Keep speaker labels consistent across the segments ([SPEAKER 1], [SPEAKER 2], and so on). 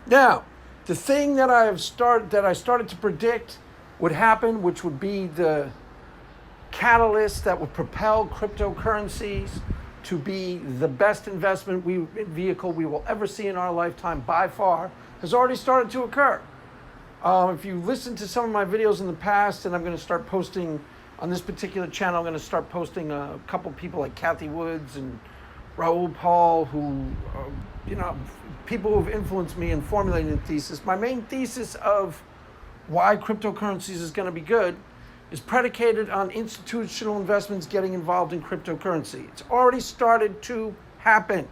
[SPEAKER 1] Now, the thing that I started to predict would happen, which would be the catalyst that would propel cryptocurrencies to be the best investment vehicle we will ever see in our lifetime by far, has already started to occur. If you listen to some of my videos in the past, and I'm going to start posting on this particular channel, I'm going to start posting a couple people like Kathy Woods and Raoul Paul, who, people who have influenced me in formulating the thesis. My main thesis of why cryptocurrencies is going to be good is predicated on institutional investments getting involved in cryptocurrency. It's already started to happen.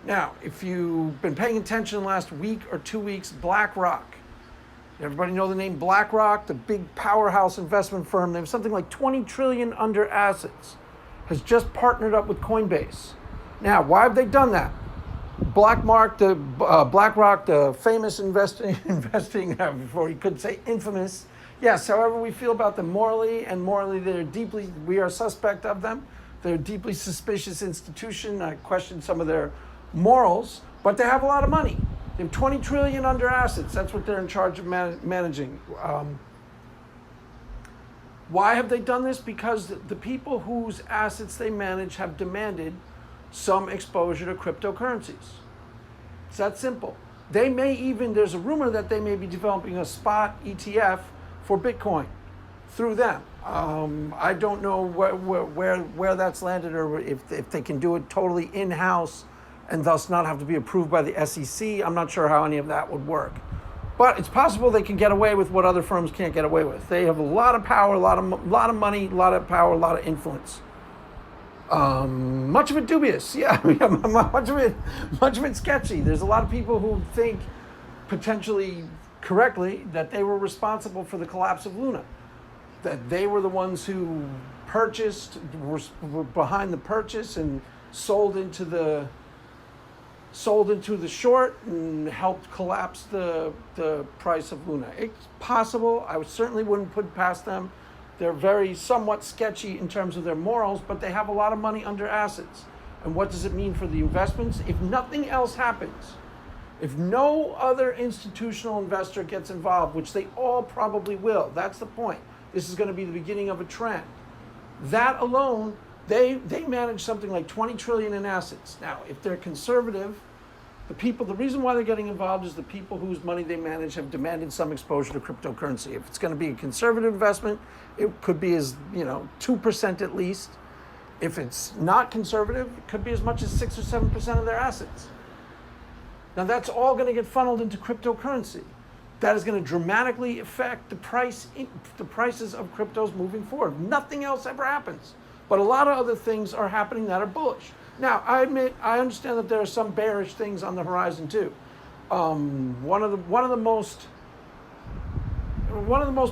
[SPEAKER 1] Now, if you've been paying attention the last week or 2 weeks, Blackrock. Everybody know the name Blackrock, the big powerhouse investment firm. They have something like 20 trillion under assets, has just partnered up with Coinbase. Now, why have they done that? Blackrock, the famous investing, before you could say infamous. Yes, however we feel about them morally we are suspect of them. They're a deeply suspicious institution. I question some of their morals, but they have a lot of money. They have 20 trillion under assets. That's what they're in charge of managing. Why have they done this? Because the people whose assets they manage have demanded some exposure to cryptocurrencies. It's that simple. There's a rumor that they may be developing a spot ETF for Bitcoin through them. I don't know where that's landed, or if they can do it totally in-house and thus not have to be approved by the SEC. I'm not sure how any of that would work. But it's possible they can get away with what other firms can't get away with. They have a lot of power, a lot of money, a lot of power, a lot of influence. Much of it dubious, yeah. much of it sketchy. There's a lot of people who think, potentially correctly, that they were responsible for the collapse of Luna, that they were the ones who were behind the purchase and sold into the short and helped collapse the price of Luna. It's possible. I certainly wouldn't put it past them. They're somewhat sketchy in terms of their morals, but they have a lot of money under assets. And what does it mean for the investments? If nothing else happens, if no other institutional investor gets involved, which they all probably will, that's the point. This is going to be the beginning of a trend. That alone, they manage something like 20 trillion in assets. Now, if they're conservative, the reason why they're getting involved is the people whose money they manage have demanded some exposure to cryptocurrency. If it's going to be a conservative investment, it could be as 2% at least. If it's not conservative, it could be as much as 6 or 7% of their assets. Now that's all going to get funneled into cryptocurrency. That is going to dramatically affect the prices of cryptos moving forward. Nothing else ever happens, but a lot of other things are happening that are bullish. Now, I understand that there are some bearish things on the horizon too. One of the most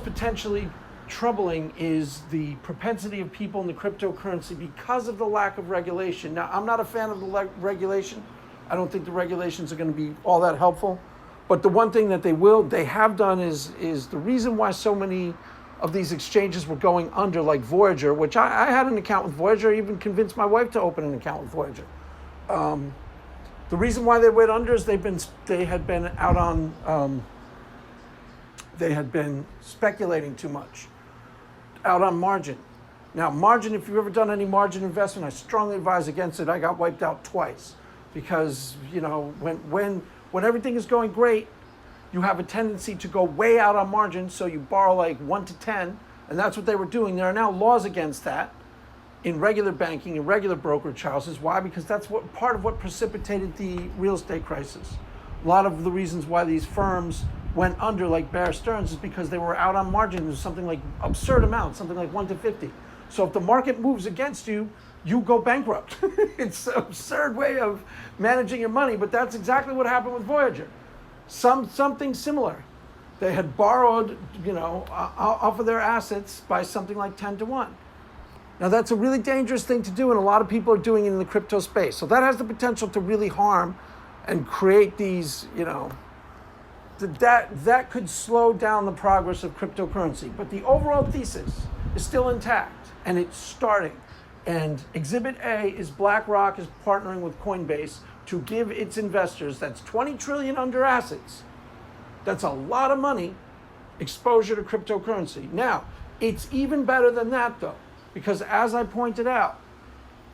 [SPEAKER 1] potentially troubling is the propensity of people in the cryptocurrency because of the lack of regulation. Now, I'm not a fan of the regulation. I don't think the regulations are going to be all that helpful. But the one thing that they have done is the reason why so many of these exchanges were going under, like Voyager, which I had an account with Voyager. I even convinced my wife to open an account with Voyager. The reason why they went under is they had been speculating too much, out on margin. Now, margin, if you've ever done any margin investment, I strongly advise against it. I got wiped out twice because, when everything is going great, you have a tendency to go way out on margin, so you borrow like 1 to 10, and that's what they were doing. There are now laws against that in regular banking, in regular brokerage houses. Why? Because that's part of what precipitated the real estate crisis. A lot of the reasons why these firms went under, like Bear Stearns, is because they were out on margin. There's something like absurd amounts, something like 1 to 50. So if the market moves against you, you go bankrupt. It's an absurd way of managing your money, but that's exactly what happened with Voyager. Something similar. They had borrowed, off of their assets by something like 10 to 1. Now that's a really dangerous thing to do, and a lot of people are doing it in the crypto space. So that has the potential to really harm and create these, that could slow down the progress of cryptocurrency. But the overall thesis is still intact, and it's starting. And Exhibit A is BlackRock is partnering with Coinbase, to give its investors, that's 20 trillion under assets, that's a lot of money, exposure to cryptocurrency. Now, it's even better than that though, because as I pointed out,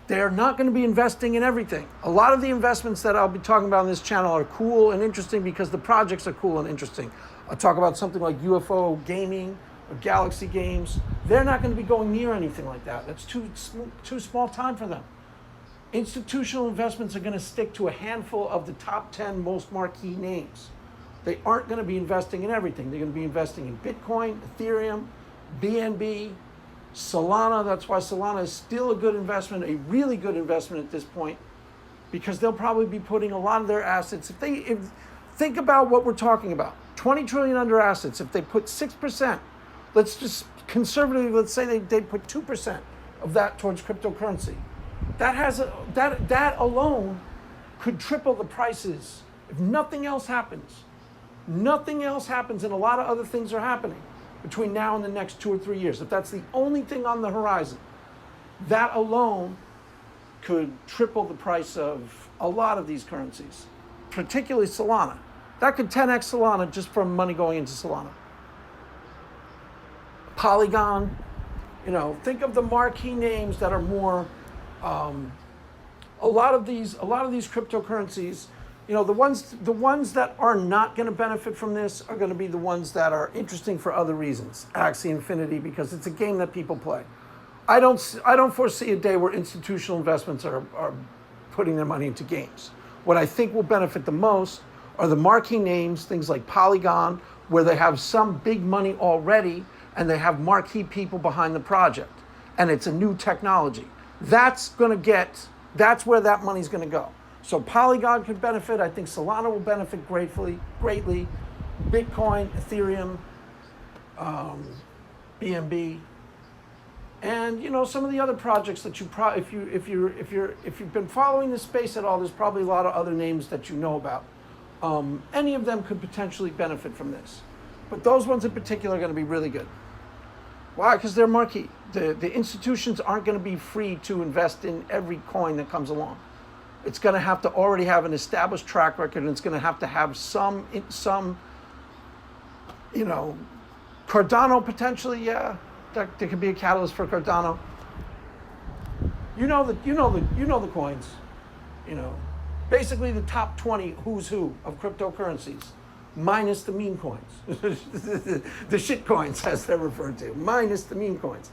[SPEAKER 1] they're not going to be investing in everything. A lot of the investments that I'll be talking about on this channel are cool and interesting because the projects are cool and interesting. I'll talk about something like UFO gaming or Galaxy games. They're not going to be going near anything like that. That's too small time for them. Institutional investments are going to stick to a handful of the top 10 most marquee names. They aren't going to be investing in everything. They're going to be investing in Bitcoin, Ethereum, BNB, Solana. That's why Solana is still a good investment, a really good investment at this point, because they'll probably be putting a lot of their assets. Think about what we're talking about, 20 trillion under assets. If they put 6%, let's just conservatively, let's say they put 2% of that towards cryptocurrency. That alone could triple the prices if nothing else happens. Nothing else happens, and a lot of other things are happening between now and the next 2 or 3 years. If that's the only thing on the horizon, that alone could triple the price of a lot of these currencies, particularly Solana. That could 10x Solana just from money going into Solana. Polygon, think of the marquee names that are more, a lot of these cryptocurrencies, the ones that are not going to benefit from this are going to be the ones that are interesting for other reasons. Axie Infinity, because it's a game that people play. I don't foresee a day where institutional investments are putting their money into games. What I think will benefit the most are the marquee names, things like Polygon, where they have some big money already and they have marquee people behind the project, and it's a new technology. That's where that money's going to go. So Polygon could benefit. I think Solana will benefit greatly. Bitcoin, Ethereum, BNB, and some of the other projects that you probably, if you've been following this space at all, there's probably a lot of other names that you know about. Any of them could potentially benefit from this, but those ones in particular are going to be really good. Why? Because they're marquee. The institutions aren't going to be free to invest in every coin that comes along. It's going to have to already have an established track record, and it's going to have some Cardano potentially, yeah, there could be a catalyst for Cardano. You know the coins, basically the top 20 who's who of cryptocurrencies, minus the meme coins, the shit coins as they're referred to, minus the meme coins.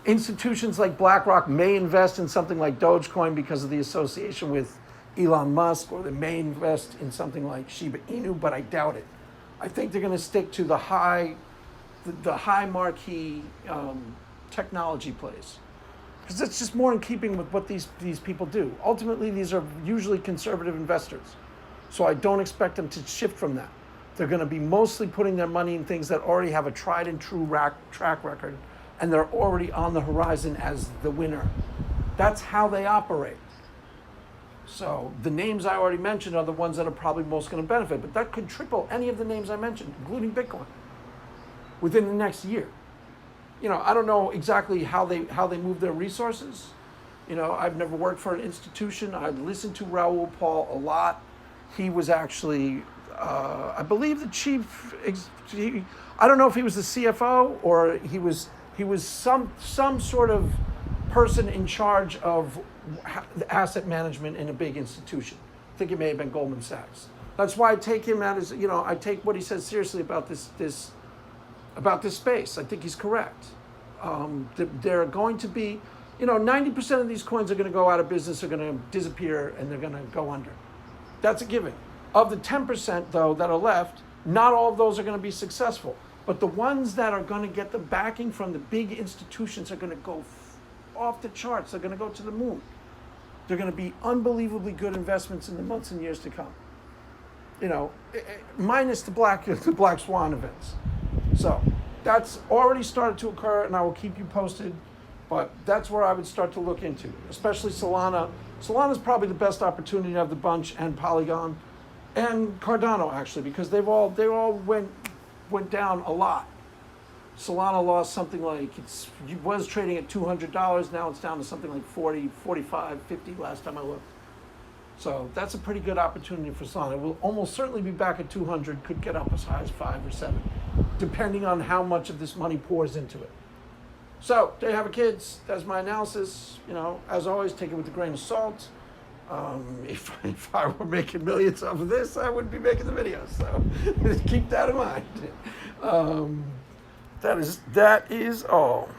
[SPEAKER 1] Institutions like Blackrock may invest in something like Dogecoin because of the association with Elon Musk, or they may invest in something like Shiba Inu, but I doubt it. I think they're going to stick to the high marquee technology plays, because it's just more in keeping with what these people do. Ultimately, these are usually conservative investors, so I don't expect them to shift from that. They're going to be mostly putting their money in things that already have a tried and true track record, and they're already on the horizon as the winner. That's how they operate. So the names I already mentioned are the ones that are probably most going to benefit, but that could triple any of the names I mentioned, including Bitcoin, within the next year. I don't know exactly how they move their resources. I've never worked for an institution. I've listened to Raoul Pal a lot. He was actually, I believe, the chief. I don't know if he was the CFO or he was some sort of person in charge of asset management in a big institution. I think it may have been Goldman Sachs. That's why I take him I take what he says seriously about this space. I think he's correct. There are going to be, 90% of these coins are going to go out of business, are going to disappear, and they're going to go under. That's a given. Of the 10%, though, that are left, not all of those are going to be successful. But the ones that are going to get the backing from the big institutions are going to go off the charts. They're going to go to the moon. They're going to be unbelievably good investments in the months and years to come. Minus the black swan events. So that's already started to occur, and I will keep you posted. But that's where I would start to look into, especially Solana. Solana is probably the best opportunity of the bunch, and Polygon, and Cardano actually, because they all went down a lot. Solana lost something like, it was trading at $200, now it's down to something like 40, 45, 50 last time I looked. So that's a pretty good opportunity for Solana. It will almost certainly be back at 200, could get up as high as 5 or 7, depending on how much of this money pours into it. So there you have it, kids. That's my analysis. As always, take it with a grain of salt. If I were making millions off of this, I wouldn't be making the videos. So keep that in mind. That is all.